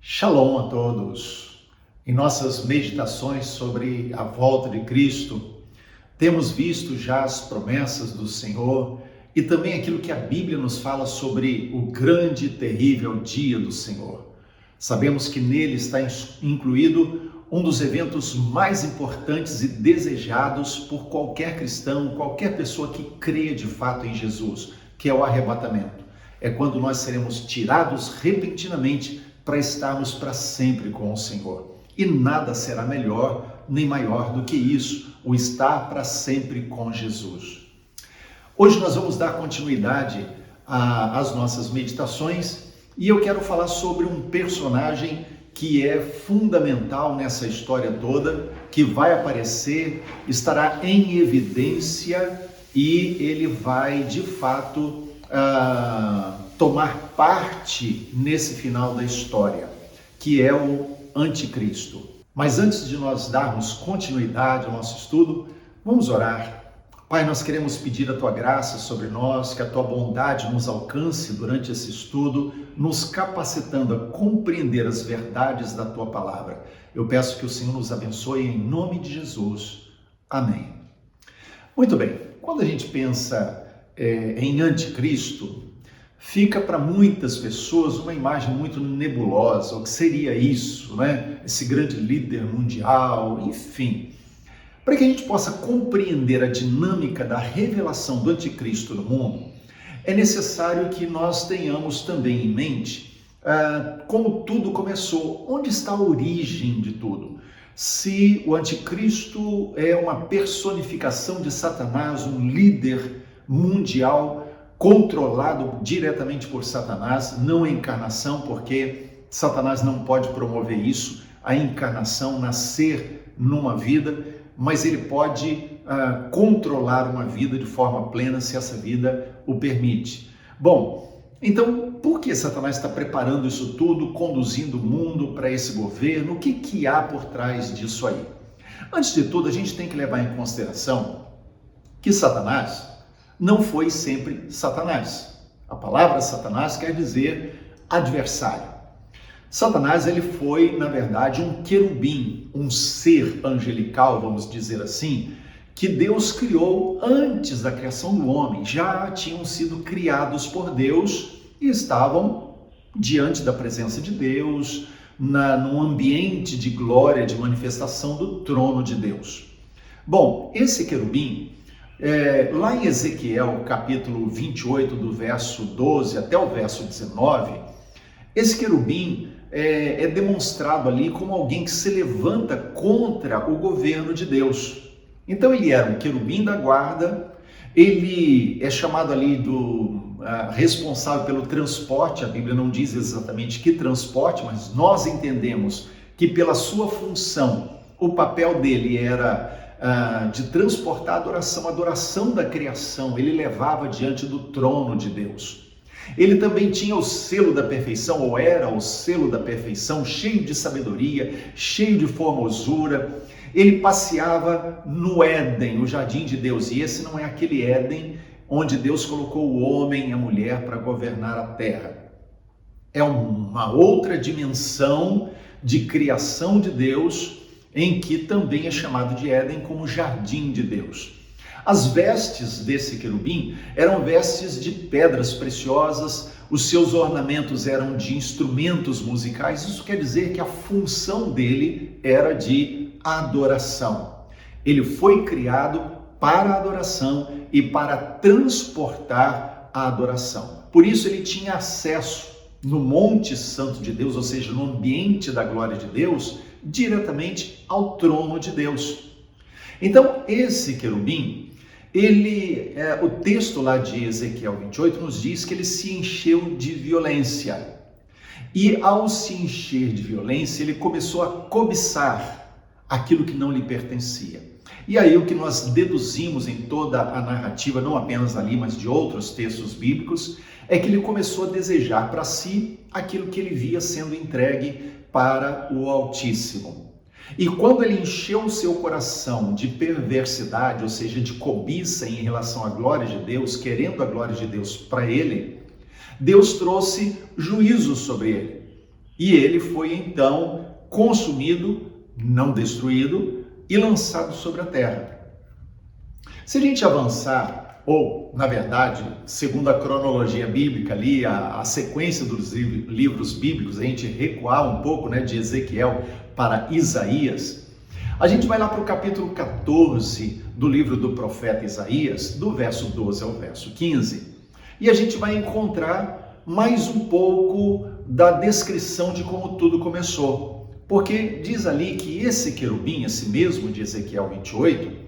Shalom a todos! Em nossas meditações sobre a volta de Cristo, temos visto já as promessas do Senhor e também aquilo que a Bíblia nos fala sobre o grande e terrível dia do Senhor. Sabemos que nele está incluído um dos eventos mais importantes e desejados por qualquer cristão, qualquer pessoa que crê de fato em Jesus, que é o arrebatamento. É quando nós seremos tirados repentinamente para estarmos para sempre com o Senhor. E nada será melhor nem maior do que isso, o estar para sempre com Jesus. Hoje nós vamos dar continuidade às nossas meditações e eu quero falar sobre um personagem que é fundamental nessa história toda, que vai aparecer, estará em evidência e ele vai de fato tomar parte nesse final da história, que é o Anticristo. Mas antes de nós darmos continuidade ao nosso estudo, vamos orar. Pai, nós queremos pedir a Tua graça sobre nós, que a Tua bondade nos alcance durante esse estudo, nos capacitando a compreender as verdades da Tua palavra. Eu peço que o Senhor nos abençoe em nome de Jesus. Amém. Muito bem, quando a gente pensa em Anticristo, fica para muitas pessoas uma imagem muito nebulosa, o que seria isso, né? Esse grande líder mundial, enfim. Para que a gente possa compreender a dinâmica da revelação do Anticristo no mundo, é necessário que nós tenhamos também em mente como tudo começou, onde está a origem de tudo. Se o Anticristo é uma personificação de Satanás, um líder mundial controlado diretamente por Satanás, não a encarnação, porque Satanás não pode promover isso, a encarnação, nascer numa vida, mas ele pode controlar uma vida de forma plena se essa vida o permite. Bom, então por que Satanás está preparando isso tudo, conduzindo o mundo para esse governo? O que há por trás disso aí? Antes de tudo, a gente tem que levar em consideração que Satanás não foi sempre Satanás. A palavra Satanás quer dizer adversário. Satanás, ele foi, na verdade, um querubim, um ser angelical, vamos dizer assim, que Deus criou antes da criação do homem. Já tinham sido criados por Deus e estavam diante da presença de Deus, num ambiente de glória, de manifestação do trono de Deus. Bom, esse querubim, lá em Ezequiel, capítulo 28, do verso 12 até o verso 19, esse querubim é demonstrado ali como alguém que se levanta contra o governo de Deus. Então ele era um querubim da guarda, ele é chamado ali responsável pelo transporte. A Bíblia não diz exatamente que transporte, mas nós entendemos que pela sua função, o papel dele era de transportar a adoração da criação. Ele levava diante do trono de Deus. Ele também tinha o selo da perfeição, ou era o selo da perfeição, cheio de sabedoria, cheio de formosura. Ele passeava no Éden, o jardim de Deus, e esse não é aquele Éden onde Deus colocou o homem e a mulher para governar a terra. É uma outra dimensão de criação de Deus, em que também é chamado de Éden como jardim de Deus. As vestes desse querubim eram vestes de pedras preciosas, os seus ornamentos eram de instrumentos musicais. Isso quer dizer que a função dele era de adoração. Ele foi criado para a adoração e para transportar a adoração. Por isso ele tinha acesso no Monte Santo de Deus, ou seja, no ambiente da glória de Deus, diretamente ao trono de Deus. Então, esse querubim, o texto lá de Ezequiel 28 nos diz que ele se encheu de violência. E ao se encher de violência, ele começou a cobiçar aquilo que não lhe pertencia. E aí o que nós deduzimos em toda a narrativa, não apenas ali, mas de outros textos bíblicos, é que ele começou a desejar para si aquilo que ele via sendo entregue para o Altíssimo. E quando ele encheu o seu coração de perversidade, ou seja, de cobiça em relação à glória de Deus, querendo a glória de Deus para ele, Deus trouxe juízo sobre ele. E ele foi então consumido, não destruído, e lançado sobre a terra. Se a gente avançar, ou, na verdade, segundo a cronologia bíblica ali, a sequência dos livros bíblicos, a gente recuar um pouco, né, de Ezequiel para Isaías, a gente vai lá para o capítulo 14 do livro do profeta Isaías, do verso 12 ao verso 15, e a gente vai encontrar mais um pouco da descrição de como tudo começou. Porque diz ali que esse querubim, esse mesmo de Ezequiel 28,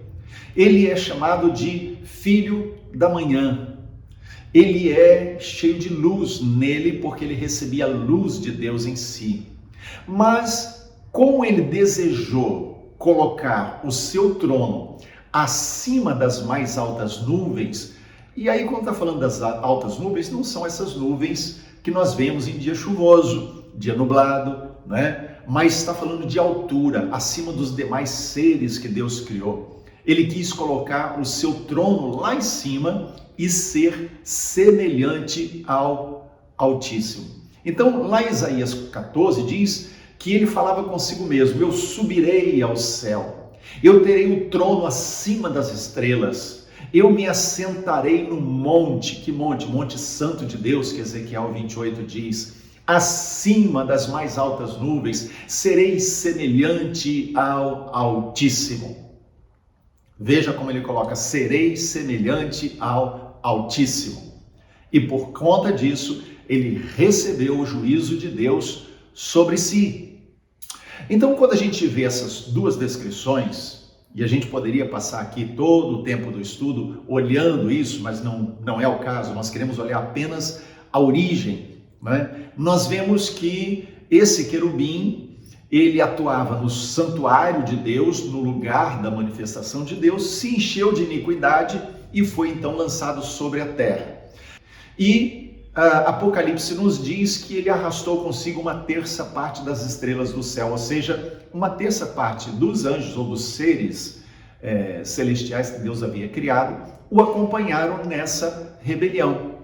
ele é chamado de filho da manhã. Ele é cheio de luz nele, porque ele recebia a luz de Deus em si. Mas, como ele desejou colocar o seu trono acima das mais altas nuvens, e aí quando está falando das altas nuvens, não são essas nuvens que nós vemos em dia chuvoso, dia nublado, né? Mas está falando de altura, acima dos demais seres que Deus criou. Ele quis colocar o seu trono lá em cima e ser semelhante ao Altíssimo. Então, lá em Isaías 14 diz que ele falava consigo mesmo: eu subirei ao céu, eu terei o trono acima das estrelas, eu me assentarei no monte. Que monte? Monte Santo de Deus, que Ezequiel 28 diz. Acima das mais altas nuvens, serei semelhante ao Altíssimo. Veja como ele coloca: serei semelhante ao Altíssimo. E por conta disso, ele recebeu o juízo de Deus sobre si. Então, quando a gente vê essas duas descrições, e a gente poderia passar aqui todo o tempo do estudo olhando isso, mas não é o caso, nós queremos olhar apenas a origem, né? Nós vemos que esse querubim, ele atuava no santuário de Deus, no lugar da manifestação de Deus, se encheu de iniquidade e foi então lançado sobre a terra. E Apocalipse nos diz que ele arrastou consigo uma terça parte das estrelas do céu, ou seja, uma terça parte dos anjos ou dos seres celestiais que Deus havia criado, o acompanharam nessa rebelião.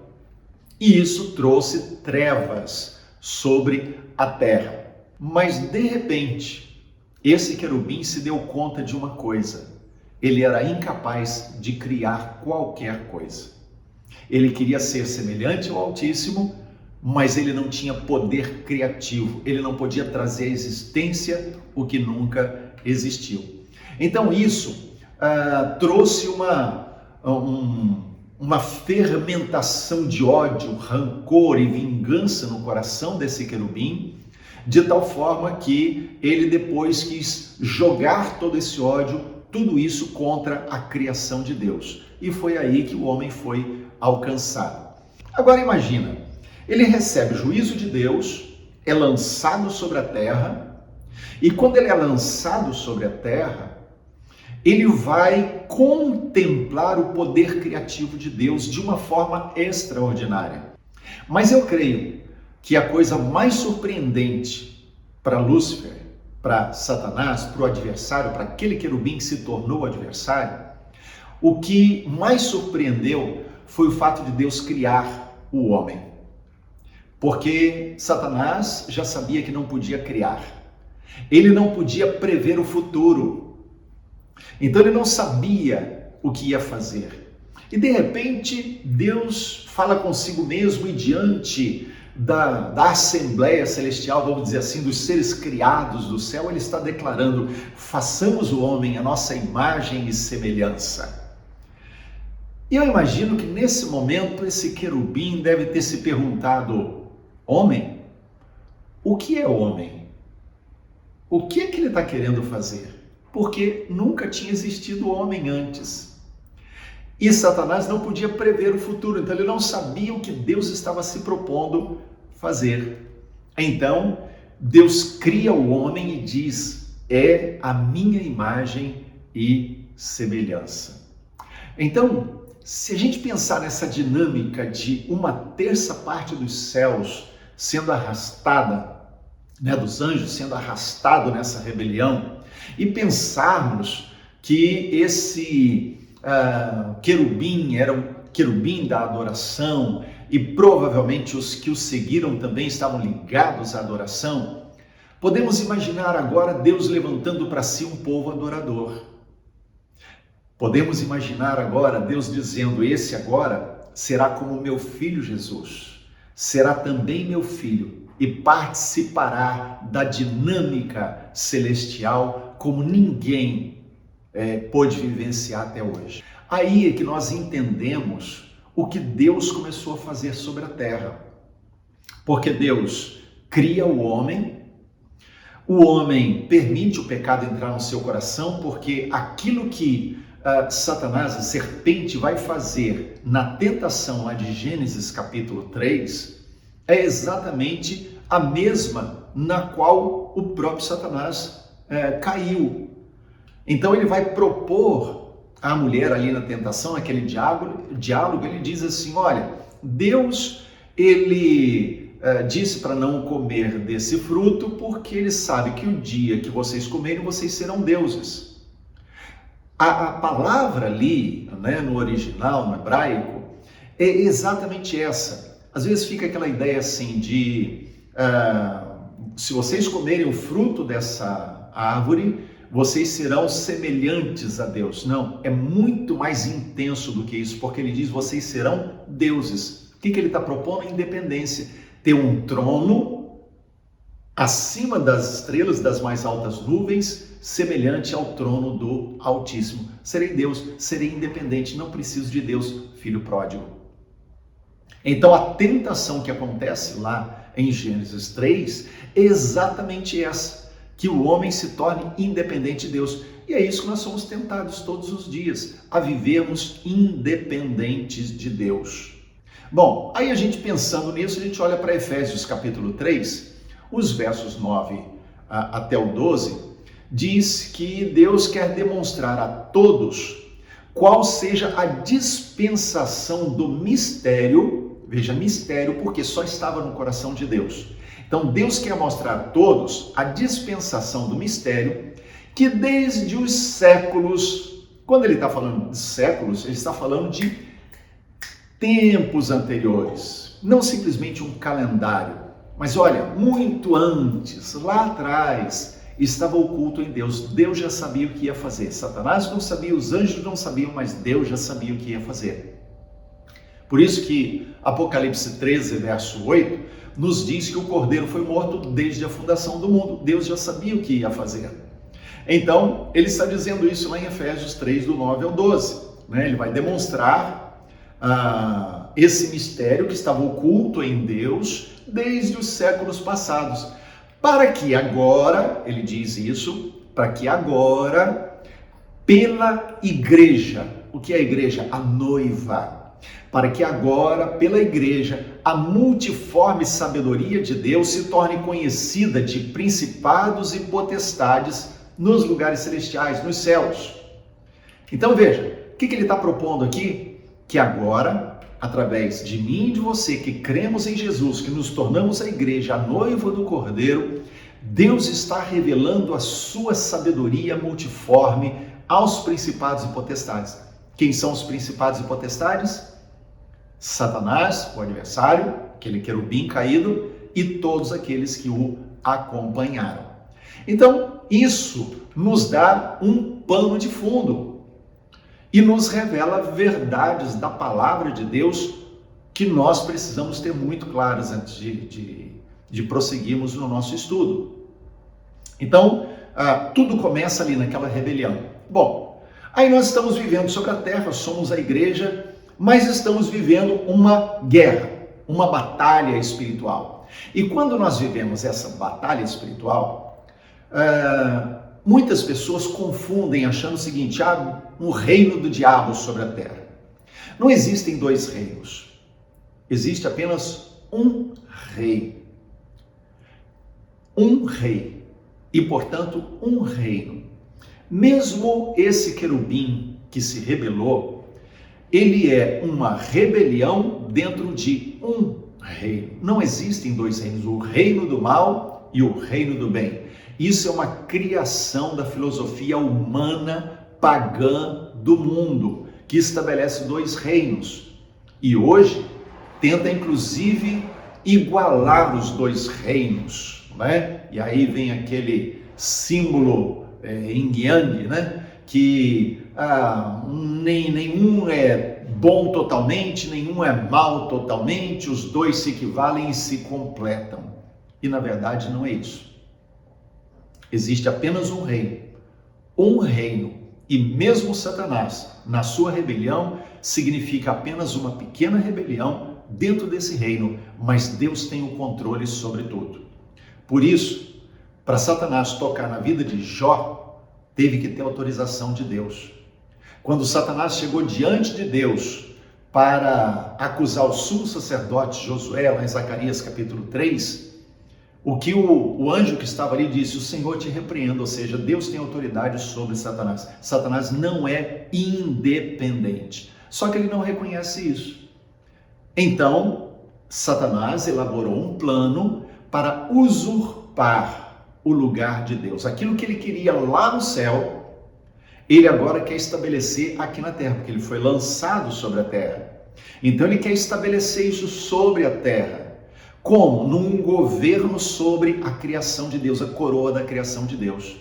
E isso trouxe trevas sobre a terra. Mas de repente, esse querubim se deu conta de uma coisa: ele era incapaz de criar qualquer coisa. Ele queria ser semelhante ao Altíssimo, mas ele não tinha poder criativo, ele não podia trazer à existência o que nunca existiu. Então isso trouxe uma fermentação de ódio, rancor e vingança no coração desse querubim, de tal forma que ele depois quis jogar todo esse ódio, tudo isso contra a criação de Deus. E foi aí que o homem foi alcançado. Agora imagina, ele recebe o juízo de Deus, é lançado sobre a terra, e quando ele é lançado sobre a terra, ele vai contemplar o poder criativo de Deus de uma forma extraordinária. Mas eu creio que a coisa mais surpreendente para Lúcifer, para Satanás, para o adversário, para aquele querubim que se tornou adversário, o que mais surpreendeu foi o fato de Deus criar o homem. Porque Satanás já sabia que não podia criar. Ele não podia prever o futuro. Então ele não sabia o que ia fazer. E de repente Deus fala consigo mesmo e diante da Assembleia Celestial, vamos dizer assim, dos seres criados do céu, ele está declarando: façamos o homem a nossa imagem e semelhança. E eu imagino que nesse momento esse querubim deve ter se perguntado: homem? O que é homem? O que é que ele está querendo fazer? Porque nunca tinha existido homem antes. E Satanás não podia prever o futuro, então ele não sabia o que Deus estava se propondo fazer. Então, Deus cria o homem e diz: é a minha imagem e semelhança. Então, se a gente pensar nessa dinâmica de uma terça parte dos céus sendo arrastada, dos anjos sendo arrastado nessa rebelião, e pensarmos que esse querubim era um querubim da adoração, e provavelmente os que o seguiram também estavam ligados à adoração, podemos imaginar agora Deus levantando para si um povo adorador. Podemos imaginar agora Deus dizendo: esse agora será como meu filho Jesus, será também meu filho e participará da dinâmica celestial como ninguém pôde vivenciar até hoje. Aí é que nós entendemos o que Deus começou a fazer sobre a terra. Porque Deus cria o homem permite o pecado entrar no seu coração, porque aquilo que Satanás, a serpente, vai fazer na tentação lá de Gênesis capítulo 3, é exatamente a mesma na qual o próprio Satanás caiu. Então ele vai propor à mulher ali na tentação, aquele diálogo, ele diz assim: olha, Deus, ele disse para não comer desse fruto, porque ele sabe que o dia que vocês comerem, vocês serão deuses. A palavra ali, né, no original, no hebraico, é exatamente essa. Às vezes fica aquela ideia assim de, se vocês comerem o fruto dessa árvore, vocês serão semelhantes a Deus. Não, é muito mais intenso do que isso, porque ele diz: vocês serão deuses. O que ele está propondo? Independência. Ter um trono acima das estrelas, das mais altas nuvens, semelhante ao trono do Altíssimo. Serei Deus, serei independente, não preciso de Deus, filho pródigo. Então a tentação que acontece lá em Gênesis 3 é exatamente essa, que o homem se torne independente de Deus. E é isso que nós somos tentados todos os dias, a vivermos independentes de Deus. Bom, aí a gente pensando nisso, a gente olha para Efésios capítulo 3, os versos 9 até o 12, diz que Deus quer demonstrar a todos qual seja a dispensação do mistério. Veja, mistério, porque só estava no coração de Deus. Então Deus quer mostrar a todos a dispensação do mistério, que desde os séculos, quando ele está falando de séculos, ele está falando de tempos anteriores, não simplesmente um calendário, mas olha, muito antes, lá atrás, estava oculto em Deus. Deus já sabia o que ia fazer. Satanás não sabia, os anjos não sabiam, mas Deus já sabia o que ia fazer. Por isso que Apocalipse 13, verso 8, nos diz que o Cordeiro foi morto desde a fundação do mundo. Deus já sabia o que ia fazer. Então, ele está dizendo isso lá em Efésios 3, do 9 ao 12. Ele vai demonstrar esse mistério que estava oculto em Deus desde os séculos passados, para que agora, ele diz isso, para que agora, pela igreja, o que é a igreja? A noiva. Para que agora, pela igreja, a multiforme sabedoria de Deus se torne conhecida de principados e potestades nos lugares celestiais, nos céus. Então veja, o que ele está propondo aqui? Que agora, através de mim e de você, que cremos em Jesus, que nos tornamos a igreja, a noiva do Cordeiro, Deus está revelando a sua sabedoria multiforme aos principados e potestades. Quem são os principados e potestades? Satanás, o adversário, aquele querubim caído, e todos aqueles que o acompanharam. Então, isso nos dá um pano de fundo e nos revela verdades da palavra de Deus que nós precisamos ter muito claras antes de prosseguirmos no nosso estudo. Então, tudo começa ali naquela rebelião. Bom, aí nós estamos vivendo sobre a terra, somos a igreja, mas estamos vivendo uma guerra, uma batalha espiritual. E quando nós vivemos essa batalha espiritual, muitas pessoas confundem achando o seguinte: um reino do diabo sobre a terra. Não existem dois reinos, existe apenas um rei. Um rei e, portanto, um reino. Mesmo esse querubim que se rebelou, ele é uma rebelião dentro de um reino. Não existem dois reinos, o reino do mal e o reino do bem. Isso é uma criação da filosofia humana pagã do mundo, que estabelece dois reinos. E hoje, tenta inclusive igualar os dois reinos, né? E aí vem aquele símbolo yin yang, né? Que nenhum é bom totalmente, nenhum é mal totalmente, os dois se equivalem e se completam. E na verdade não é isso. Existe apenas um reino, e mesmo Satanás, na sua rebelião, significa apenas uma pequena rebelião dentro desse reino, mas Deus tem o controle sobre tudo. Por isso, para Satanás tocar na vida de Jó, teve que ter autorização de Deus. Quando Satanás chegou diante de Deus para acusar o sumo sacerdote Josué, lá em Zacarias capítulo 3, o que o anjo que estava ali disse: o Senhor te repreenda, ou seja, Deus tem autoridade sobre Satanás. Satanás não é independente, só que ele não reconhece isso. Então, Satanás elaborou um plano para usurpar o lugar de Deus. Aquilo que ele queria lá no céu, ele agora quer estabelecer aqui na terra, porque ele foi lançado sobre a terra. Então ele quer estabelecer isso sobre a terra. Como? Num governo sobre a criação de Deus, a coroa da criação de Deus.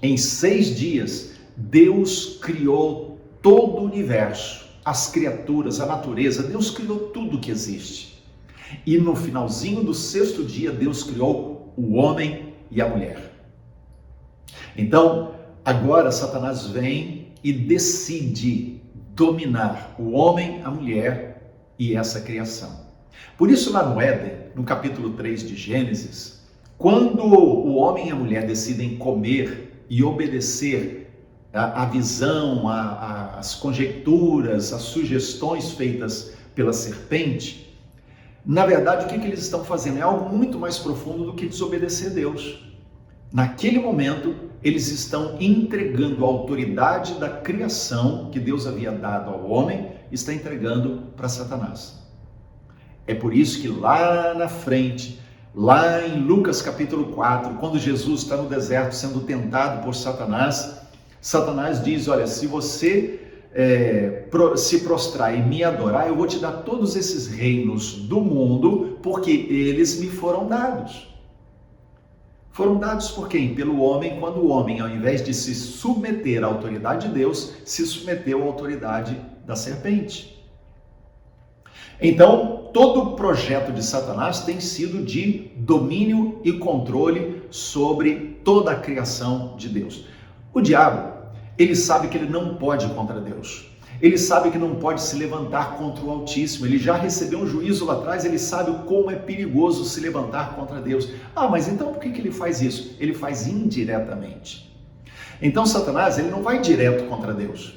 Em 6 dias, Deus criou todo o universo, as criaturas, a natureza. Deus criou tudo que existe. E no finalzinho do 6º dia, Deus criou o homem e a mulher. Então, agora Satanás vem e decide dominar o homem, a mulher e essa criação. Por isso, lá no Éden, no capítulo 3 de Gênesis, quando o homem e a mulher decidem comer e obedecer a visão, as conjecturas, as sugestões feitas pela serpente, na verdade, o que eles estão fazendo é algo muito mais profundo do que desobedecer a Deus. Naquele momento, eles estão entregando a autoridade da criação que Deus havia dado ao homem, está entregando para Satanás. É por isso que lá na frente, lá em Lucas capítulo 4, quando Jesus está no deserto sendo tentado por Satanás, Satanás diz: olha, se você se prostrar e me adorar, eu vou te dar todos esses reinos do mundo, porque eles me foram dados. Foram dados por quem? Pelo homem, quando o homem, ao invés de se submeter à autoridade de Deus, se submeteu à autoridade da serpente. Então, todo o projeto de Satanás tem sido de domínio e controle sobre toda a criação de Deus. O diabo, ele sabe que ele não pode contra Deus. Ele sabe que não pode se levantar contra o Altíssimo. Ele já recebeu um juízo lá atrás, ele sabe como é perigoso se levantar contra Deus. Mas então por que ele faz isso? Ele faz indiretamente. Então Satanás, ele não vai direto contra Deus.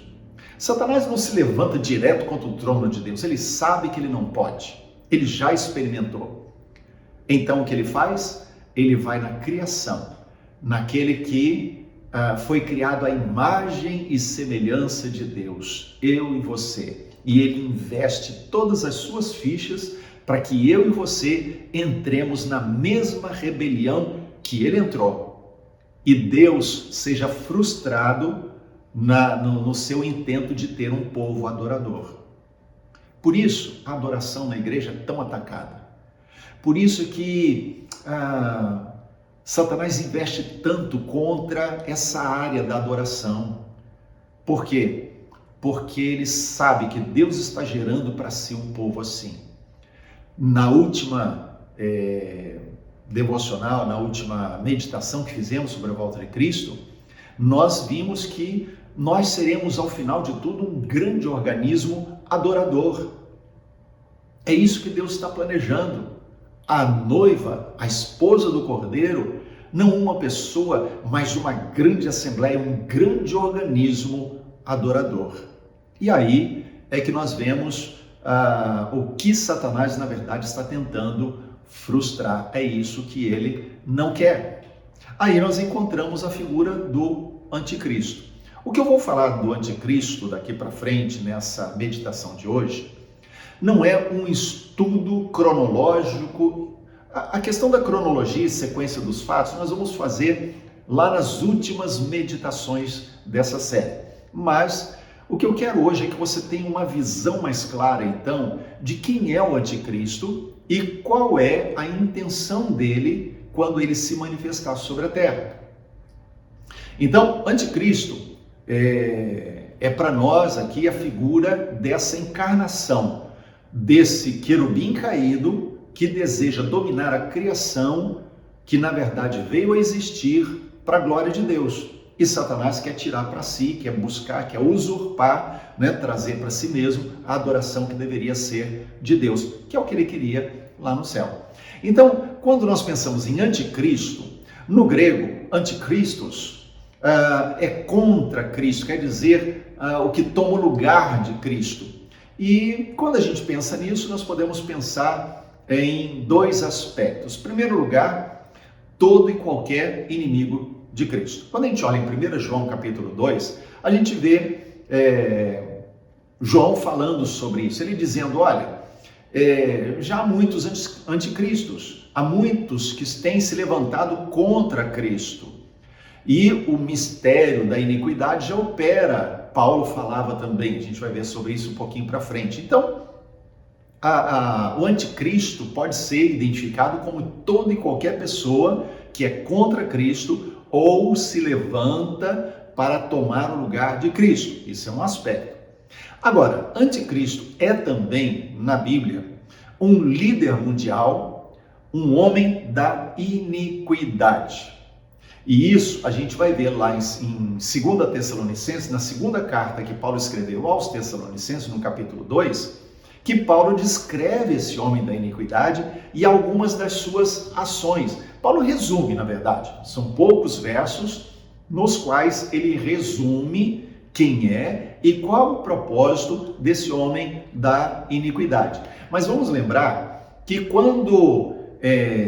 Satanás não se levanta direto contra o trono de Deus. Ele sabe que ele não pode. Ele já experimentou. Então o que ele faz? Ele vai na criação, naquele que foi criado à imagem e semelhança de Deus, eu e você. E ele investe todas as suas fichas para que eu e você entremos na mesma rebelião que ele entrou. E Deus seja frustrado no seu intento de ter um povo adorador. Por isso, a adoração na igreja é tão atacada. Por isso que Satanás investe tanto contra essa área da adoração. Por quê? Porque ele sabe que Deus está gerando para si um povo assim. Na última devocional, na última meditação que fizemos sobre a volta de Cristo, nós vimos que nós seremos, ao final de tudo, um grande organismo adorador. É isso que Deus está planejando. A noiva, a esposa do Cordeiro, não uma pessoa, mas uma grande assembleia, um grande organismo adorador. E aí é que nós vemos o que Satanás, na verdade, está tentando frustrar. É isso que ele não quer. Aí nós encontramos a figura do anticristo. O que eu vou falar do anticristo daqui para frente, nessa meditação de hoje, não é um estudo cronológico. A questão da cronologia e sequência dos fatos nós vamos fazer lá nas últimas meditações dessa série. Mas O que eu quero hoje é que você tenha uma visão mais clara, então, de quem é o anticristo e qual é a intenção dele quando ele se manifestar sobre a terra. Então, anticristo é para nós aqui a figura dessa encarnação, desse querubim caído que deseja dominar a criação, que na verdade veio a existir para a glória de Deus. E Satanás quer tirar para si, quer buscar, quer usurpar, trazer para si mesmo a adoração que deveria ser de Deus, que é o que ele queria lá no céu. Então, quando nós pensamos em anticristo, no grego, anticristos é contra Cristo, quer dizer o que toma o lugar de Cristo. E quando a gente pensa nisso, nós podemos pensar em dois aspectos. Em primeiro lugar, todo e qualquer inimigo de Cristo. Quando a gente olha em 1 João capítulo 2, a gente vê João falando sobre isso, ele dizendo, olha, já há muitos anticristos, há muitos que têm se levantado contra Cristo, e o mistério da iniquidade já opera. Paulo falava também, a gente vai ver sobre isso um pouquinho para frente. Então, o anticristo pode ser identificado como toda e qualquer pessoa que é contra Cristo ou se levanta para tomar o lugar de Cristo. Isso é um aspecto. Agora, anticristo é também, na Bíblia, um líder mundial, um homem da iniquidade. E isso a gente vai ver lá em 2 Tessalonicenses, na segunda carta que Paulo escreveu aos Tessalonicenses, no capítulo 2, que Paulo descreve esse homem da iniquidade e algumas das suas ações. Paulo resume, na verdade, são poucos versos nos quais ele resume quem é e qual o propósito desse homem da iniquidade. Mas vamos lembrar que quando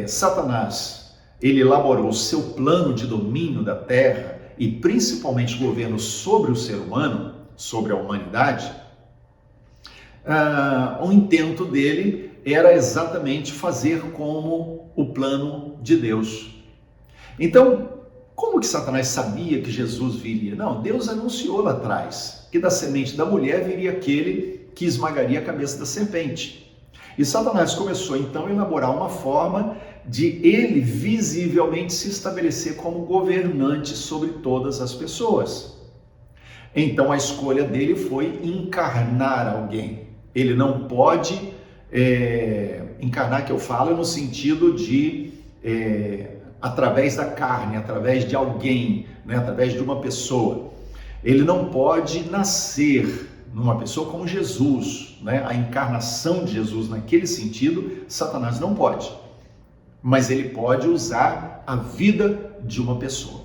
Satanás ele elaborou o seu plano de domínio da terra e principalmente governo sobre o ser humano, sobre a humanidade, o intento dele era exatamente fazer como o plano de Deus. Então, como que Satanás sabia que Jesus viria? Não, Deus anunciou lá atrás que da semente da mulher viria aquele que esmagaria a cabeça da serpente. E Satanás começou então a elaborar uma forma de ele visivelmente se estabelecer como governante sobre todas as pessoas. Então a escolha dele foi encarnar alguém. Ele não pode encarnar, que eu falo no sentido de através da carne, através de alguém, através de uma pessoa. Ele não pode nascer numa pessoa como Jesus, a encarnação de Jesus naquele sentido, Satanás não pode. Mas ele pode usar a vida de uma pessoa.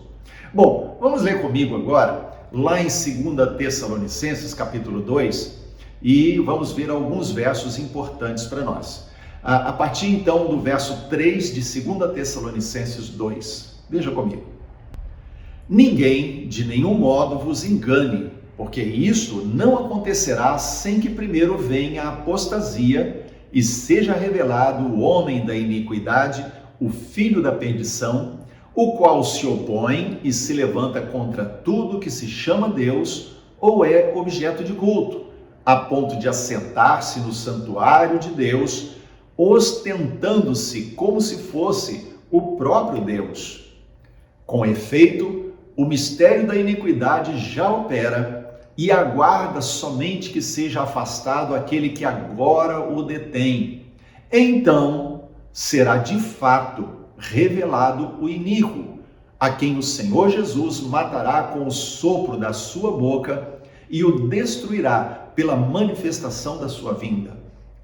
Bom, vamos ler comigo agora, lá em 2 Tessalonicenses, capítulo 2, e vamos ver alguns versos importantes para nós. A partir então do verso 3 de 2 Tessalonicenses 2. Veja comigo. Ninguém de nenhum modo vos engane, porque isso não acontecerá sem que primeiro venha a apostasia e seja revelado o homem da iniquidade, o filho da perdição, o qual se opõe e se levanta contra tudo que se chama Deus ou é objeto de culto, a ponto de assentar-se no santuário de Deus, ostentando-se como se fosse o próprio Deus. Com efeito, o mistério da iniquidade já opera e aguarda somente que seja afastado aquele que agora o detém. Então será de fato revelado o iníquo, a quem o Senhor Jesus matará com o sopro da sua boca e o destruirá pela manifestação da sua vinda.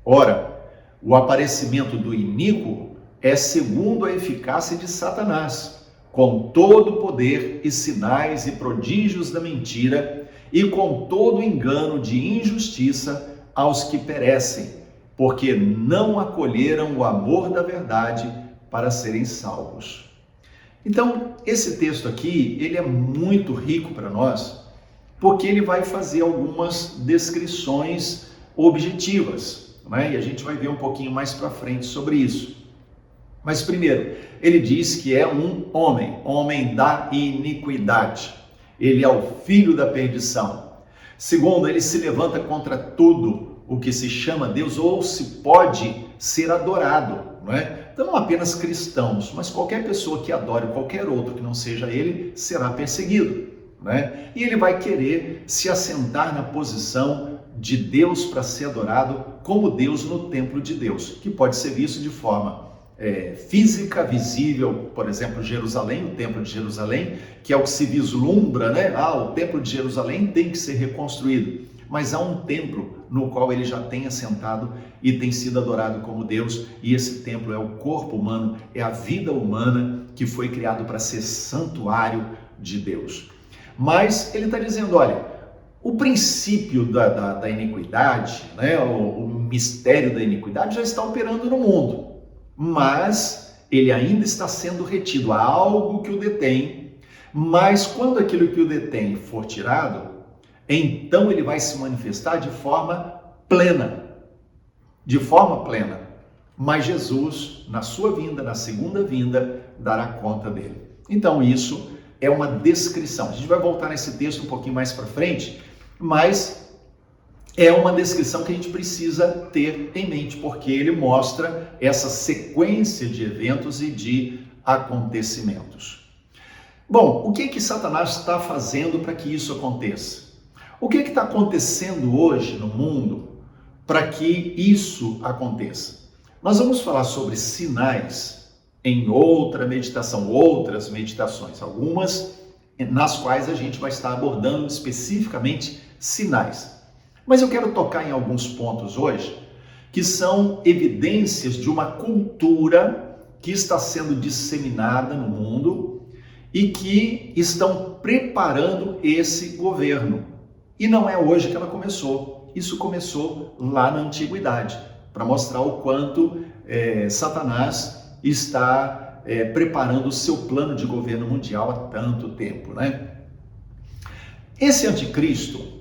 Ora, o aparecimento do iníquo é segundo a eficácia de Satanás, com todo o poder e sinais e prodígios da mentira, e com todo engano de injustiça aos que perecem, porque não acolheram o amor da verdade para serem salvos. Então, esse texto aqui, ele é muito rico para nós, porque ele vai fazer algumas descrições objetivas, e a gente vai ver um pouquinho mais para frente sobre isso. Mas primeiro, ele diz que é um homem da iniquidade. Ele é o filho da perdição. Segundo, ele se levanta contra tudo o que se chama Deus ou se pode ser adorado, não é? Então, não apenas cristãos, mas qualquer pessoa que adore qualquer outro que não seja ele, será perseguido, né? E ele vai querer se assentar na posição de Deus para ser adorado como Deus no templo de Deus, que pode ser visto de forma física, visível, por exemplo, Jerusalém, o templo de Jerusalém, que é o que se vislumbra, né? O templo de Jerusalém tem que ser reconstruído, mas há um templo no qual ele já tem assentado e tem sido adorado como Deus, e esse templo é o corpo humano, é a vida humana que foi criado para ser santuário de Deus. Mas ele está dizendo, olha, o princípio da iniquidade, né, o mistério da iniquidade já está operando no mundo, mas ele ainda está sendo retido, há algo que o detém, mas quando aquilo que o detém for tirado, então ele vai se manifestar de forma plena, mas Jesus, na sua vinda, na segunda vinda, dará conta dele. Então isso é uma descrição, a gente vai voltar nesse texto um pouquinho mais para frente, mas é uma descrição que a gente precisa ter em mente, porque ele mostra essa sequência de eventos e de acontecimentos. Bom, o que Satanás está fazendo para que isso aconteça? O que está acontecendo hoje no mundo para que isso aconteça? Nós vamos falar sobre sinais em outra meditação, outras meditações, algumas nas quais a gente vai estar abordando especificamente sinais. Mas eu quero tocar em alguns pontos hoje que são evidências de uma cultura que está sendo disseminada no mundo e que estão preparando esse governo. E não é hoje que ela começou, isso começou lá na antiguidade, para mostrar o quanto Satanás está preparando o seu plano de governo mundial há tanto tempo, né? Esse anticristo,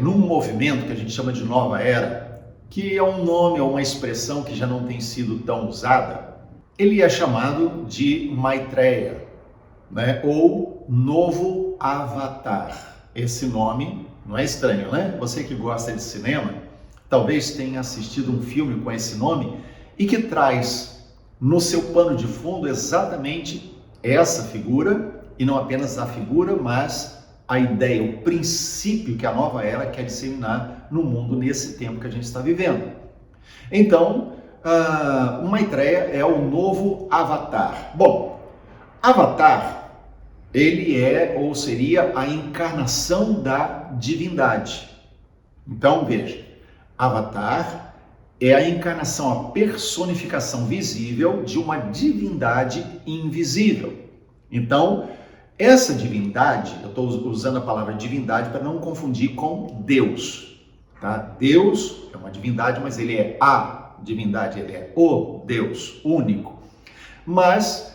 num movimento que a gente chama de Nova Era, que é um nome ou uma expressão que já não tem sido tão usada, ele é chamado de Maitreya, né? Ou Novo Avatar. Esse nome não é estranho, né? Você que gosta de cinema, talvez tenha assistido um filme com esse nome e que traz no seu pano de fundo exatamente essa figura, e não apenas a figura, mas a ideia, o princípio que a nova era quer disseminar no mundo nesse tempo que a gente está vivendo. Então, o Maitreya é o novo avatar. Bom, avatar, ele é ou seria a encarnação da divindade. Então, veja, avatar é a encarnação, a personificação visível de uma divindade invisível. Então, essa divindade, eu estou usando a palavra divindade para não confundir com Deus, tá? Deus é uma divindade, mas ele é a divindade, ele é o Deus único. Mas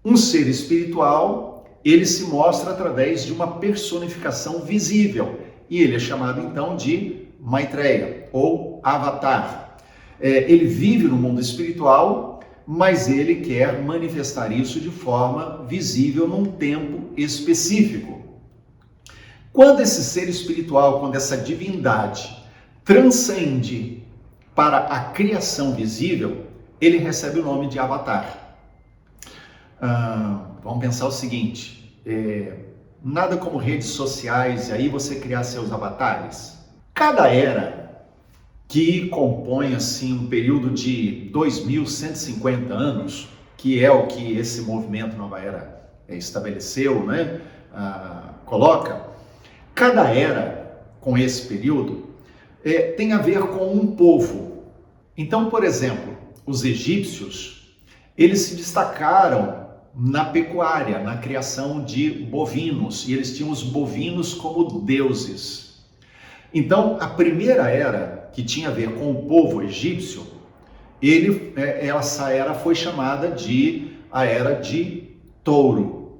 um ser espiritual, ele se mostra através de uma personificação visível, e ele é chamado então de Maitreya, ou Avatar. Ele vive no mundo espiritual, mas ele quer manifestar isso de forma visível num tempo específico. Quando esse ser espiritual, quando essa divindade transcende para a criação visível, ele recebe o nome de Avatar. Vamos pensar o seguinte, nada como redes sociais e aí você criar seus avatares. Cada era que compõe assim um período de 2150 anos, que é o que esse movimento Nova Era estabeleceu, né? Coloca, cada era com esse período tem a ver com um povo. Então, por exemplo, os egípcios, eles se destacaram na pecuária, na criação de bovinos, e eles tinham os bovinos como deuses. Então, a primeira era, que tinha a ver com o povo egípcio, essa era foi chamada de a Era de Touro.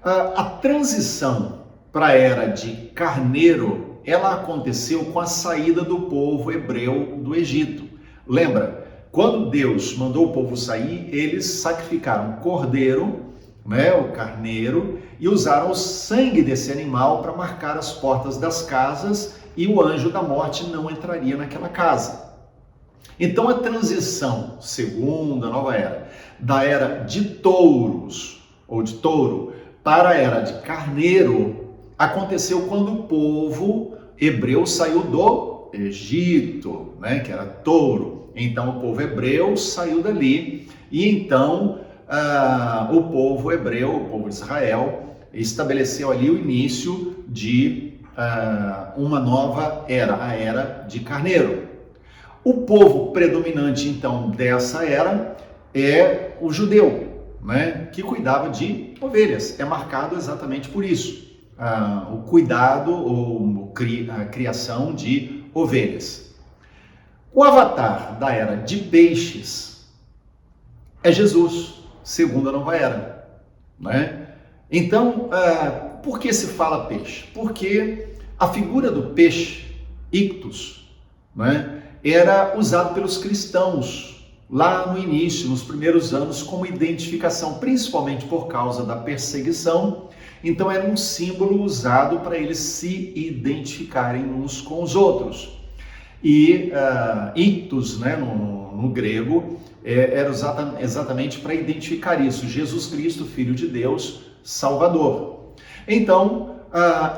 A transição para a Era de Carneiro, ela aconteceu com a saída do povo hebreu do Egito. Lembra? Quando Deus mandou o povo sair, eles sacrificaram um cordeiro, né, o carneiro, e usaram o sangue desse animal para marcar as portas das casas, e o anjo da morte não entraria naquela casa. Então a transição, segundo a nova era, da era de touros, ou de touro, para a era de carneiro, aconteceu quando o povo hebreu saiu do Egito, né, que era touro. Então o povo hebreu saiu dali, e então o povo hebreu, o povo de Israel, estabeleceu ali o início de uma nova era, a era de carneiro. O povo predominante, então, dessa era é o judeu, né, que cuidava de ovelhas. É marcado exatamente por isso, o cuidado ou a criação de ovelhas. O avatar da era de peixes é Jesus, segundo a nova era, né? Então, por que se fala peixe? Porque a figura do peixe, ictus, né, era usado pelos cristãos lá no início, nos primeiros anos, como identificação, principalmente por causa da perseguição. Então era um símbolo usado para eles se identificarem uns com os outros. E ictus, né, no grego, era exatamente para identificar isso, Jesus Cristo, Filho de Deus, Salvador. Então,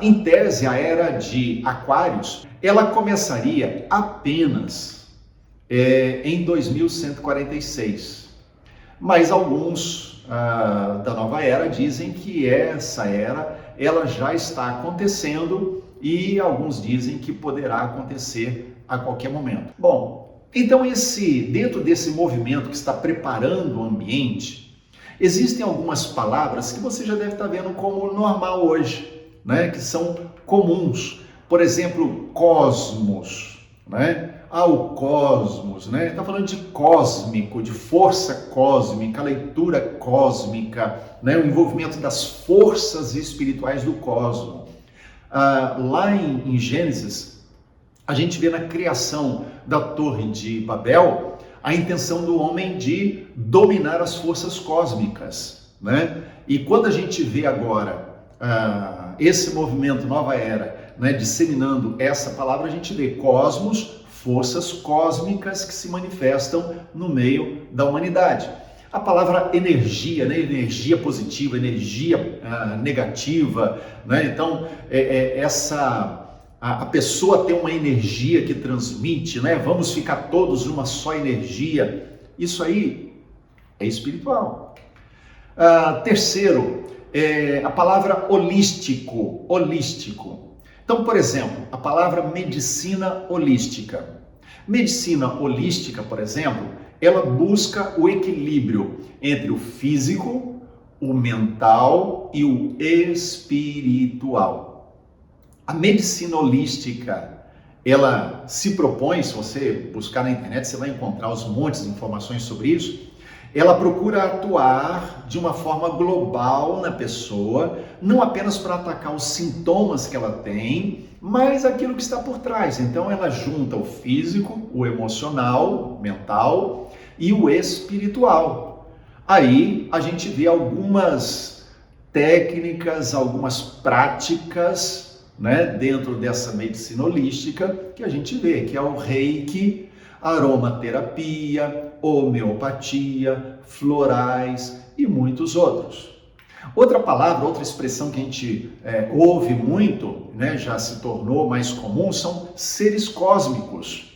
em tese, a era de Aquários, ela começaria apenas em 2146. Mas alguns da nova era dizem que essa era ela já está acontecendo, e alguns dizem que poderá acontecer a qualquer momento. Bom, então dentro desse movimento que está preparando o ambiente, existem algumas palavras que você já deve estar vendo como normal hoje, né? Que são comuns. Por exemplo, cosmos, né? O cosmos, né? Está falando de cósmico, de força cósmica, leitura cósmica, né? O envolvimento das forças espirituais do cosmos. Lá em Gênesis, a gente vê na criação da Torre de Babel a intenção do homem de dominar as forças cósmicas, né? E quando a gente vê agora esse movimento Nova Era, né, disseminando essa palavra, a gente vê cosmos, forças cósmicas que se manifestam no meio da humanidade. A palavra energia, né, energia positiva, energia negativa, né? Então a pessoa tem uma energia que transmite, né? Vamos ficar todos numa só energia. Isso aí é espiritual. Terceiro, a palavra holístico. Então, por exemplo, a palavra medicina holística. Medicina holística, por exemplo, ela busca o equilíbrio entre o físico, o mental e o espiritual. A medicina holística, ela se propõe, se você buscar na internet, você vai encontrar os montes de informações sobre isso. Ela procura atuar de uma forma global na pessoa, não apenas para atacar os sintomas que ela tem, mas aquilo que está por trás. Então ela junta o físico, o emocional, o mental e o espiritual. Aí a gente vê algumas técnicas, algumas práticas, né, dentro dessa medicina holística que a gente vê, que é o reiki, aromaterapia, homeopatia, florais e muitos outros. Outra palavra, outra expressão que a gente ouve muito, né, já se tornou mais comum, são seres cósmicos.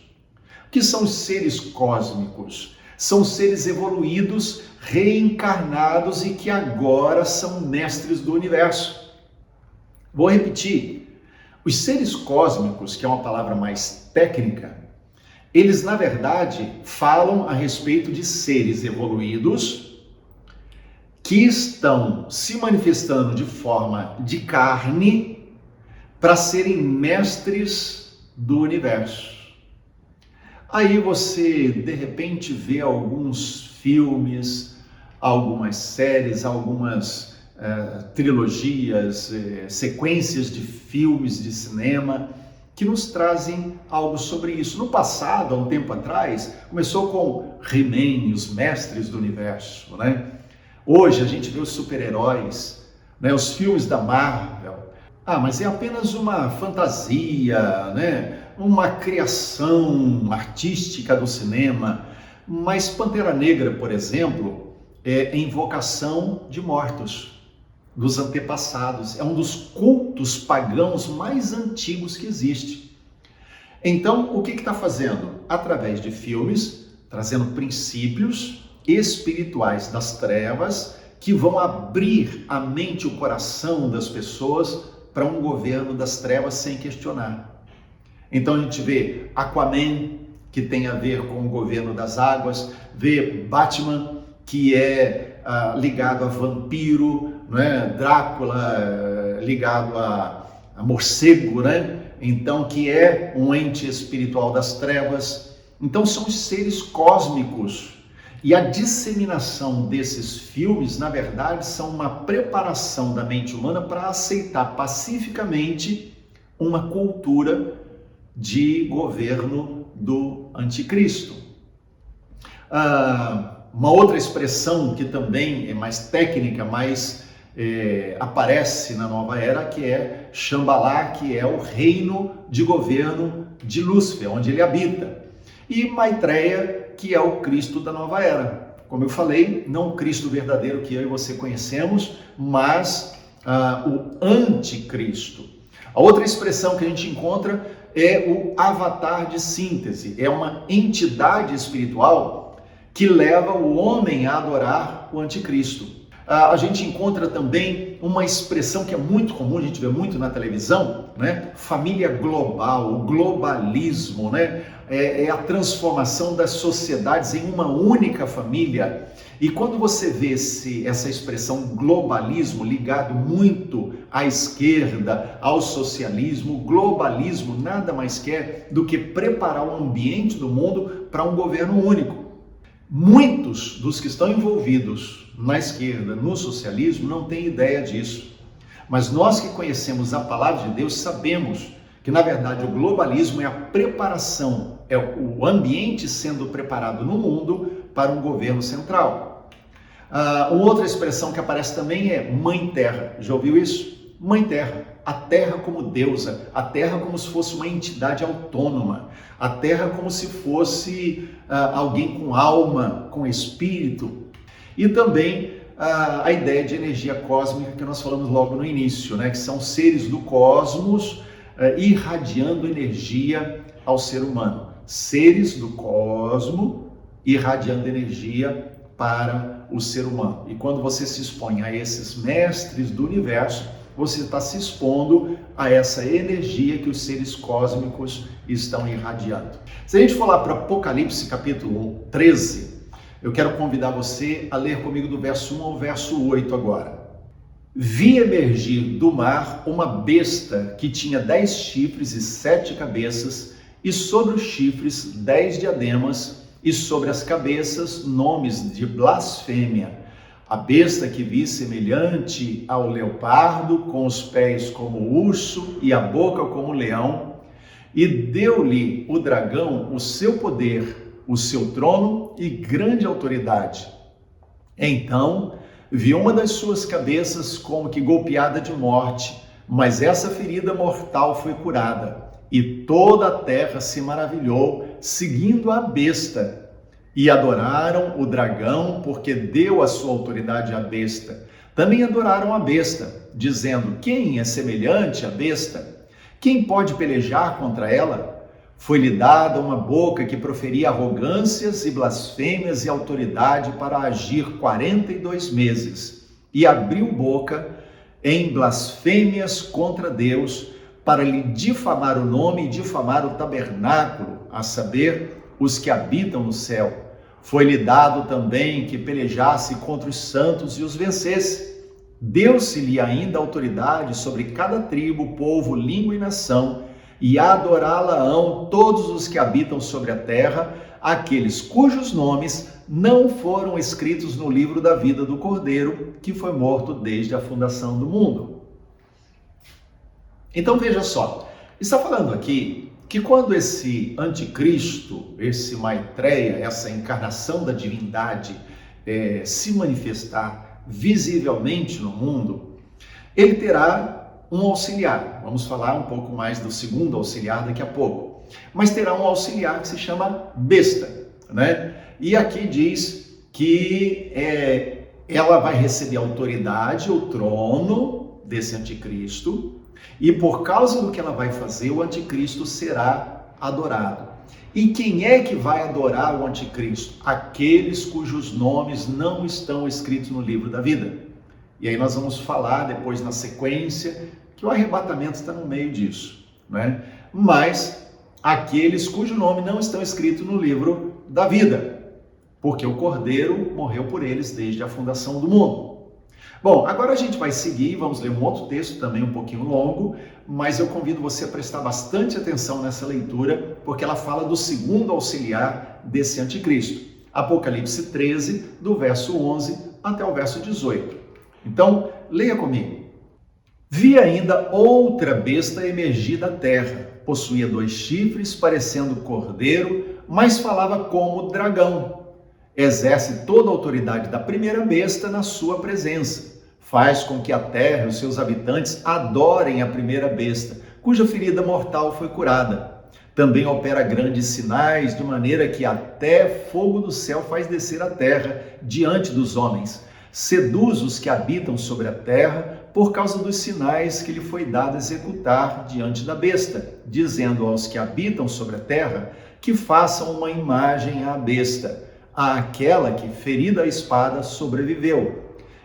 O que são os seres cósmicos? São seres evoluídos, reencarnados e que agora são mestres do universo. Vou repetir. Os seres cósmicos, que é uma palavra mais técnica, eles na verdade falam a respeito de seres evoluídos que estão se manifestando de forma de carne para serem mestres do universo. Aí você de repente vê alguns filmes, algumas séries, algumas trilogias, sequências de filmes de cinema que nos trazem algo sobre isso. No passado, há um tempo atrás, começou com He-Man, os mestres do universo, né? Hoje a gente vê os super-heróis, né, os filmes da Marvel. Ah, mas é apenas uma fantasia, né, uma criação artística do cinema. Mas Pantera Negra, por exemplo, é invocação de mortos, dos antepassados. É um dos cultos pagãos mais antigos que existe. Então, o que está fazendo? Através de filmes, trazendo princípios espirituais das trevas que vão abrir a mente e o coração das pessoas para um governo das trevas sem questionar. Então a gente vê Aquaman, que tem a ver com o governo das águas, vê Batman, que é ligado a vampiro, né? Drácula ligado a morcego, né? Então, que é um ente espiritual das trevas. Então são os seres cósmicos. E a disseminação desses filmes, na verdade, são uma preparação da mente humana para aceitar pacificamente uma cultura de governo do anticristo. Uma outra expressão que também é mais técnica, mais aparece na nova era, que é Shambhala, que é o reino de governo de Lúcifer, onde ele habita. E Maitreya, que é o Cristo da nova era. Como eu falei, não o Cristo verdadeiro que eu e você conhecemos, mas o anticristo. A outra expressão que a gente encontra é o avatar de síntese. É uma entidade espiritual que leva o homem a adorar o anticristo. A gente encontra também uma expressão que é muito comum, a gente vê muito na televisão, né? Família global, o globalismo, né? É a transformação das sociedades em uma única família. E quando você vê essa expressão globalismo ligado muito à esquerda, ao socialismo, o globalismo nada mais quer do que preparar o ambiente do mundo para um governo único. Muitos dos que estão envolvidos na esquerda, no socialismo, não têm ideia disso. Mas nós que conhecemos a palavra de Deus sabemos que, na verdade, o globalismo é a preparação, é o ambiente sendo preparado no mundo para um governo central. Uma outra expressão que aparece também é Mãe Terra. Já ouviu isso? Mãe Terra. A terra como deusa, a terra como se fosse uma entidade autônoma, a terra como se fosse alguém com alma, com espírito. E também a ideia de energia cósmica que nós falamos logo no início, né? Que são seres do cosmos irradiando energia ao ser humano. Seres do cosmos irradiando energia para o ser humano. E quando você se expõe a esses mestres do universo, você está se expondo a essa energia que os seres cósmicos estão irradiando. Se a gente for lá para Apocalipse capítulo 13, eu quero convidar você a ler comigo do verso 1 ao verso 8 agora. Vi emergir do mar uma besta que tinha 10 chifres e 7 cabeças, e sobre os chifres 10 diademas, e sobre as cabeças nomes de blasfêmia. A besta que vi semelhante ao leopardo, com os pés como urso e a boca como leão, e deu-lhe o dragão o seu poder, o seu trono e grande autoridade. Então vi uma das suas cabeças como que golpeada de morte, mas essa ferida mortal foi curada, e toda a terra se maravilhou, seguindo a besta. E adoraram o dragão, porque deu a sua autoridade à besta. Também adoraram a besta, dizendo: quem é semelhante à besta? Quem pode pelejar contra ela? Foi-lhe dada uma boca que proferia arrogâncias e blasfêmias e autoridade para agir 42 meses. E abriu boca em blasfêmias contra Deus, para lhe difamar o nome e difamar o tabernáculo, a saber, os que habitam no céu. Foi-lhe dado também que pelejasse contra os santos e os vencesse. Deu-se-lhe ainda autoridade sobre cada tribo, povo, língua e nação, e adorá-la-ão todos os que habitam sobre a terra, aqueles cujos nomes não foram escritos no livro da vida do Cordeiro, que foi morto desde a fundação do mundo. Então veja só, está falando aqui que quando esse anticristo, esse Maitreya, essa encarnação da divindade se manifestar visivelmente no mundo, ele terá um auxiliar. Vamos falar um pouco mais do segundo auxiliar daqui a pouco. Mas terá um auxiliar que se chama besta, né? E aqui diz que ela vai receber autoridade, o trono desse anticristo, e por causa do que ela vai fazer, o anticristo será adorado. E quem é que vai adorar o anticristo? Aqueles cujos nomes não estão escritos no livro da vida. E aí nós vamos falar depois na sequência que o arrebatamento está no meio disso, né? Mas aqueles cujo nome não estão escritos no livro da vida, porque o Cordeiro morreu por eles desde a fundação do mundo. Bom, agora a gente vai seguir, vamos ler um outro texto também um pouquinho longo, mas eu convido você a prestar bastante atenção nessa leitura, porque ela fala do segundo auxiliar desse anticristo. Apocalipse 13, do verso 11 até o verso 18. Então, leia comigo. Vi ainda outra besta emergir da terra. Possuía 2 chifres, parecendo cordeiro, mas falava como dragão. Exerce toda a autoridade da primeira besta na sua presença. Faz com que a terra e os seus habitantes adorem a primeira besta, cuja ferida mortal foi curada. Também opera grandes sinais, de maneira que até fogo do céu faz descer a terra diante dos homens. Seduz os que habitam sobre a terra por causa dos sinais que lhe foi dado executar diante da besta, dizendo aos que habitam sobre a terra que façam uma imagem à besta, àquela que, ferida a espada, sobreviveu.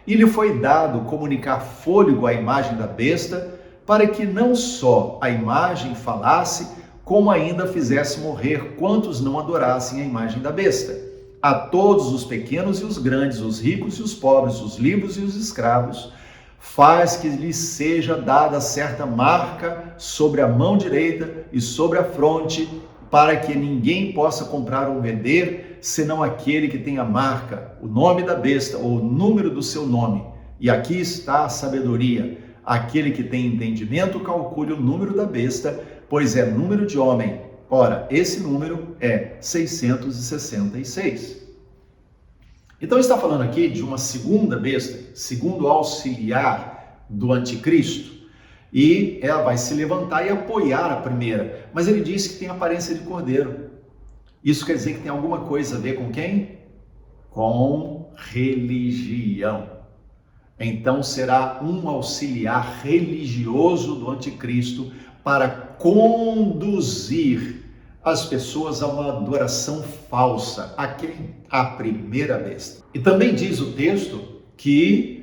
E lhe foi dado comunicar fôlego à imagem da besta, para que não só a imagem falasse, como ainda fizesse morrer quantos não adorassem a imagem da besta. A todos os pequenos e os grandes, os ricos e os pobres, os livres e os escravos, faz que lhes seja dada certa marca sobre a mão direita e sobre a fronte, para que ninguém possa comprar ou vender, senão aquele que tem a marca, o nome da besta ou o número do seu nome. E aqui está a sabedoria. Aquele que tem entendimento calcule o número da besta, pois é número de homem. Ora, esse número é 666. Então está falando aqui de uma segunda besta, segundo auxiliar do anticristo. E ela vai se levantar e apoiar a primeira. Mas ele diz que tem aparência de cordeiro. Isso quer dizer que tem alguma coisa a ver com quem? Com religião. Então será um auxiliar religioso do anticristo para conduzir as pessoas a uma adoração falsa. A quem? A primeira besta. E também diz o texto que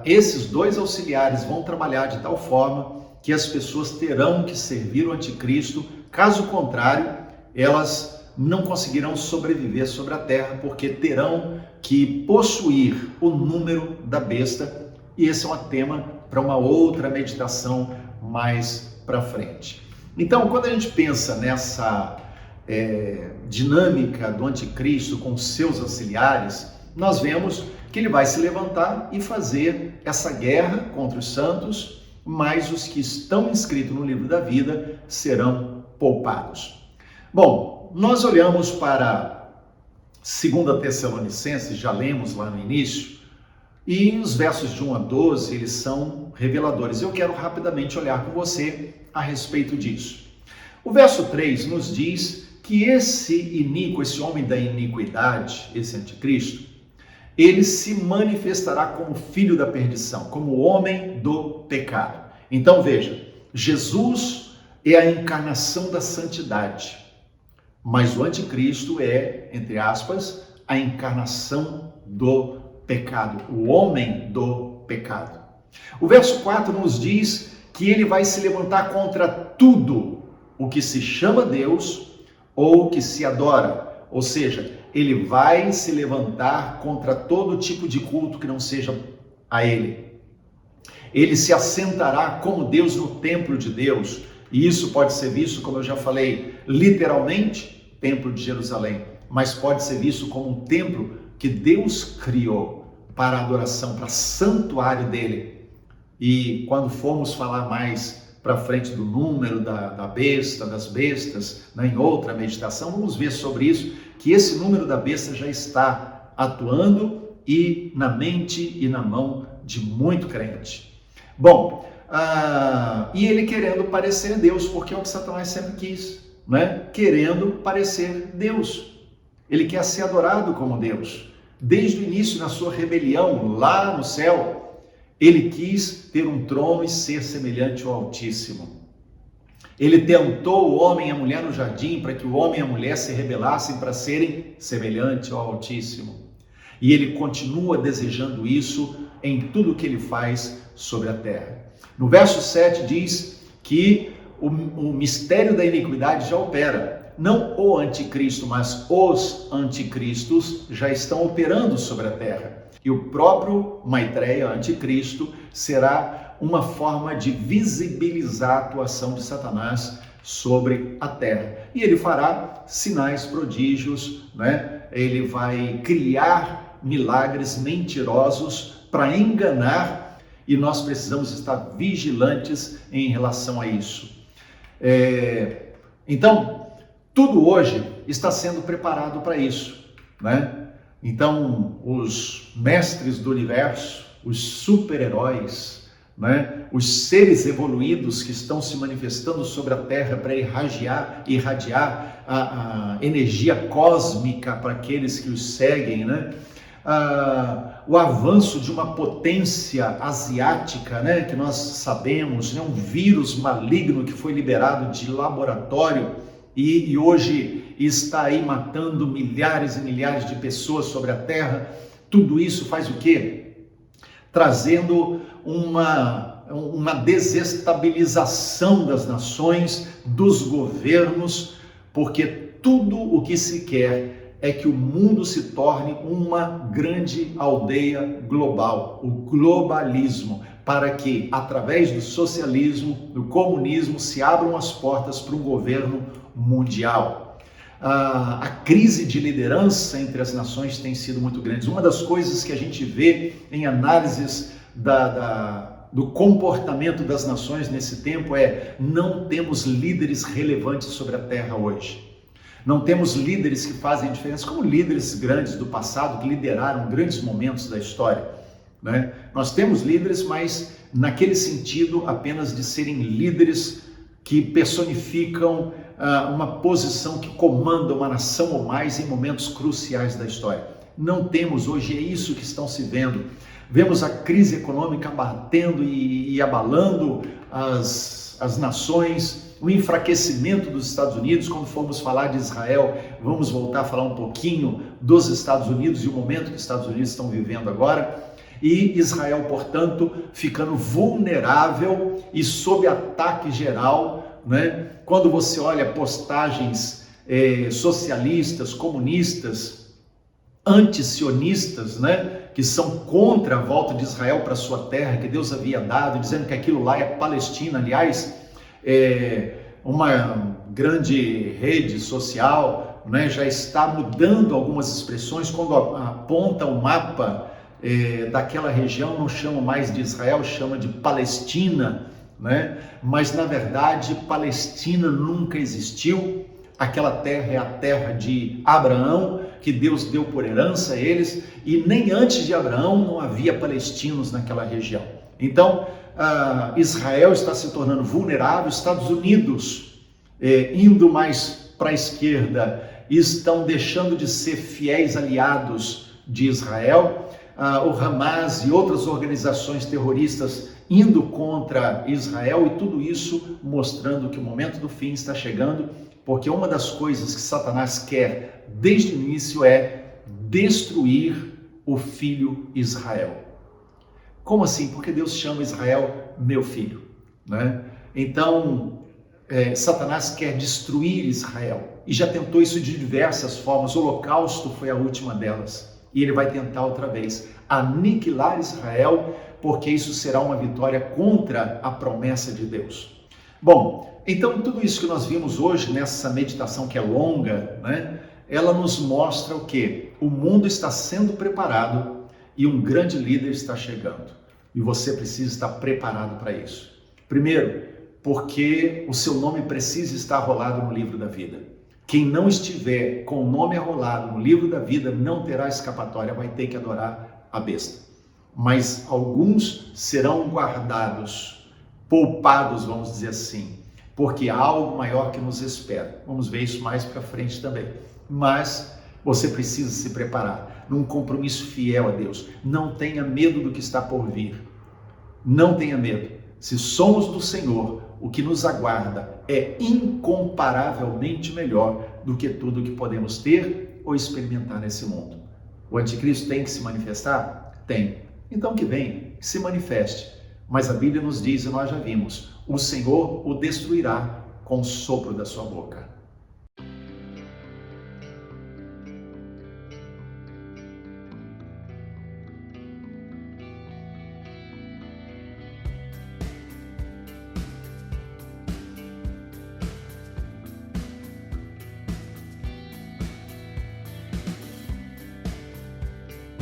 esses 2 auxiliares vão trabalhar de tal forma que as pessoas terão que servir o anticristo, caso contrário, elas não conseguirão sobreviver sobre a terra, porque terão que possuir o número da besta, e esse é um tema para uma outra meditação mais para frente. Então, quando a gente pensa nessa dinâmica do anticristo com seus auxiliares, nós vemos que ele vai se levantar e fazer essa guerra contra os santos, mas os que estão inscritos no livro da vida serão poupados. Bom, nós olhamos para 2 Tessalonicenses, já lemos lá no início, e os versos de 1 a 12, eles são reveladores. Eu quero rapidamente olhar com você a respeito disso. O verso 3 nos diz que esse iníquo, esse homem da iniquidade, esse anticristo, ele se manifestará como filho da perdição, como homem do pecado. Então veja, Jesus é a encarnação da santidade, mas o anticristo é, entre aspas, a encarnação do pecado, o homem do pecado. O verso 4 nos diz que ele vai se levantar contra tudo o que se chama Deus ou que se adora, ou seja, ele vai se levantar contra todo tipo de culto que não seja a ele. Ele se assentará como Deus no templo de Deus, e isso pode ser visto, como eu já falei, literalmente, templo de Jerusalém, mas pode ser visto como um templo que Deus criou para adoração, para santuário dele. E quando formos falar mais para frente do número da besta, das bestas, né, em outra meditação, vamos ver sobre isso, que esse número da besta já está atuando e na mente e na mão de muito crente. Bom, e ele querendo parecer Deus, porque é o que Satanás sempre quis, né? Querendo parecer Deus. Ele quer ser adorado como Deus. Desde o início, na sua rebelião, lá no céu, ele quis ter um trono e ser semelhante ao Altíssimo. Ele tentou o homem e a mulher no jardim para que o homem e a mulher se rebelassem para serem semelhantes ao Altíssimo. E ele continua desejando isso em tudo que ele faz sobre a terra. No verso 7 diz que o mistério da iniquidade já opera. Não o anticristo, mas os anticristos já estão operando sobre a terra. E o próprio Maitreya, anticristo, será uma forma de visibilizar a atuação de Satanás sobre a terra. E ele fará sinais, prodígios, né? Ele vai criar milagres mentirosos para enganar, e nós precisamos estar vigilantes em relação a isso. Então, tudo hoje está sendo preparado para isso, né? Então, os mestres do universo, os super-heróis, né? Os seres evoluídos que estão se manifestando sobre a Terra para irradiar a energia cósmica para aqueles que os seguem, né? O avanço de uma potência asiática, né? Que nós sabemos, né? Um vírus maligno que foi liberado de laboratório e hoje está aí matando milhares e milhares de pessoas sobre a Terra. Tudo isso faz o quê? Trazendo uma desestabilização das nações, dos governos, porque tudo o que se quer é que o mundo se torne uma grande aldeia global, o globalismo, para que, através do socialismo, do comunismo, se abram as portas para um governo mundial. A crise de liderança entre as nações tem sido muito grande. Uma das coisas que a gente vê em análises do comportamento das nações nesse tempo é: não temos líderes relevantes sobre a terra hoje. Não temos líderes que fazem diferença, como líderes grandes do passado que lideraram grandes momentos da história, né? Nós temos líderes, mas naquele sentido apenas de serem líderes que personificam uma posição que comanda uma nação ou mais em momentos cruciais da história. Não temos hoje, é isso que estão se vendo. Vemos a crise econômica batendo e abalando as nações, o enfraquecimento dos Estados Unidos. Quando formos falar de Israel, vamos voltar a falar um pouquinho dos Estados Unidos e o momento que os Estados Unidos estão vivendo agora. E Israel, portanto, ficando vulnerável e sob ataque geral, né? Quando você olha postagens socialistas, comunistas, antisionistas, né? Que são contra a volta de Israel para sua terra, que Deus havia dado, dizendo que aquilo lá é Palestina. Aliás, uma grande rede social, né, já está mudando algumas expressões. Quando aponta o mapa daquela região, não chama mais de Israel, chama de Palestina, né? Mas na verdade Palestina nunca existiu. Aquela terra é a terra de Abraão, que Deus deu por herança a eles, e nem antes de Abraão não havia palestinos naquela região. Então Israel está se tornando vulnerável. Estados Unidos indo mais para a esquerda, estão deixando de ser fiéis aliados de Israel. O Hamas e outras organizações terroristas indo contra Israel, e tudo isso mostrando que o momento do fim está chegando, porque uma das coisas que Satanás quer desde o início é destruir o filho Israel. Como assim? Porque Deus chama Israel meu filho, né? Então, Satanás quer destruir Israel, e já tentou isso de diversas formas. O Holocausto foi a última delas. E ele vai tentar outra vez aniquilar Israel, porque isso será uma vitória contra a promessa de Deus. Bom, então tudo isso que nós vimos hoje nessa meditação que é longa, né? Ela nos mostra o quê? O mundo está sendo preparado e um grande líder está chegando. E você precisa estar preparado para isso. Primeiro, porque o seu nome precisa estar rolado no livro da vida. Quem não estiver com o nome arrolado no livro da vida não terá escapatória, vai ter que adorar a besta. Mas alguns serão guardados, poupados, vamos dizer assim, porque há algo maior que nos espera. Vamos ver isso mais para frente também. Mas você precisa se preparar num compromisso fiel a Deus. Não tenha medo do que está por vir. Não tenha medo. Se somos do Senhor, o que nos aguarda é incomparavelmente melhor do que tudo que podemos ter ou experimentar nesse mundo. O anticristo tem que se manifestar? Tem. Então que venha, que se manifeste. Mas a Bíblia nos diz, e nós já vimos, o Senhor o destruirá com o sopro da sua boca.